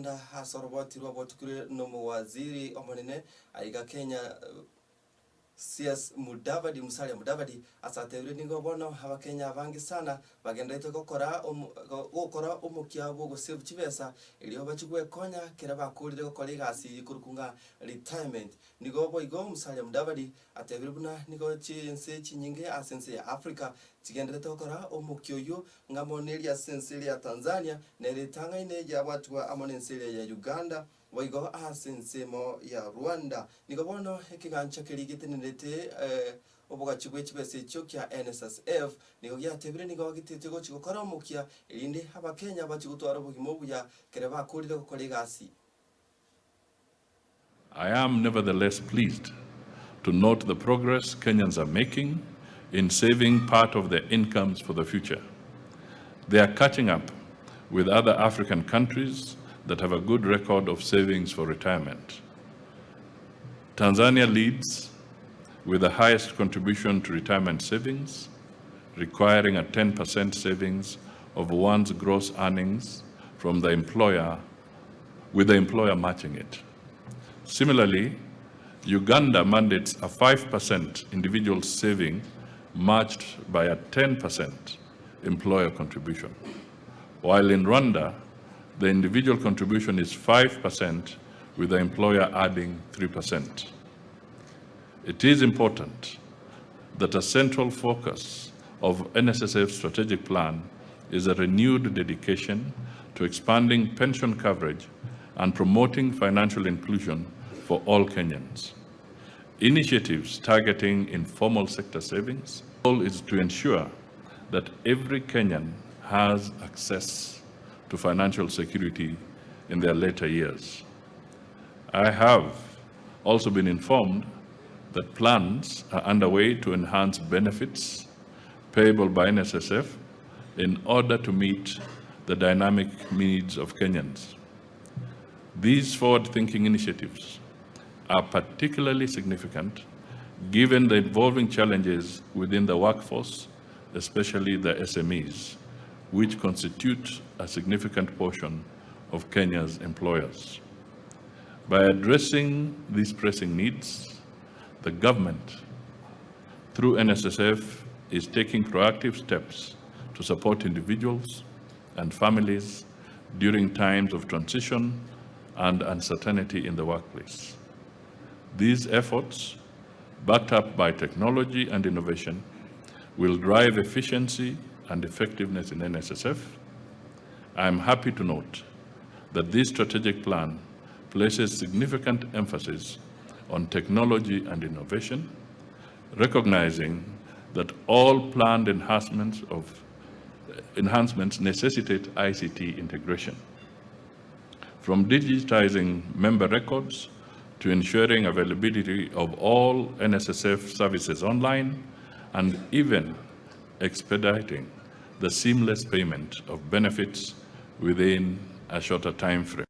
Hasoroboti robotukure no waziri omonene aiga Kenya CS Musalia Mudavadi asatebire ningo bono abakenya abangi sana bagendete gukora umukia bwo gusave chibesa iliyo bachigwe konya kera bakurire gukora igasi kurukunga retirement nigo boigo Musalia Mudavadi atebire buna nigo chinse chinyinge asense ya Africa chigendete gukora umukio yo ngamonelia sense ya Tanzania neritanga ineja watu wa amonense ya Uganda waigo asensemo ya Rwanda nigobono Ekegancha kirigitenete obuga chigwe chibese cyo kya NSSF nigo yatebire nigo gitete chigokora mukia irinde abakenya bachigutwara bugimo buya kere bakurire gukora igasi. I am nevertheless pleased to note the progress Kenyans are making in saving part of their incomes for the future. They are catching up with other African countries that have a good record of savings for retirement. Tanzania leads with the highest contribution to retirement savings, requiring a 10% savings of one's gross earnings from the employer, with the employer matching it. Similarly, Uganda mandates a 5% individual saving matched by a 10% employer contribution, while in Rwanda, the individual contribution is 5% with the employer adding 3%. It is important that a central focus of NSSF's strategic plan is a renewed dedication to expanding pension coverage and promoting financial inclusion for all Kenyans. Initiatives targeting informal sector savings. The goal is to ensure that every Kenyan has access to financial security in their later years. I have also been informed that plans are underway to enhance benefits payable by NSSF in order to meet the dynamic needs of Kenyans. These forward-thinking initiatives are particularly significant given the evolving challenges within the workforce, especially the SMEs, which constitute a significant portion of Kenya's employers. By addressing these pressing needs, the government, through NSSF, is taking proactive steps to support individuals and families during times of transition and uncertainty in the workplace. These efforts, backed up by technology and innovation, will drive efficiency and effectiveness in NSSF. I am happy to note that this strategic plan places significant emphasis on technology and innovation, recognizing that all planned enhancements necessitate ICT integration. From digitizing member records to ensuring availability of all NSSF services online, and even expediting the seamless payment of benefits within a shorter time frame.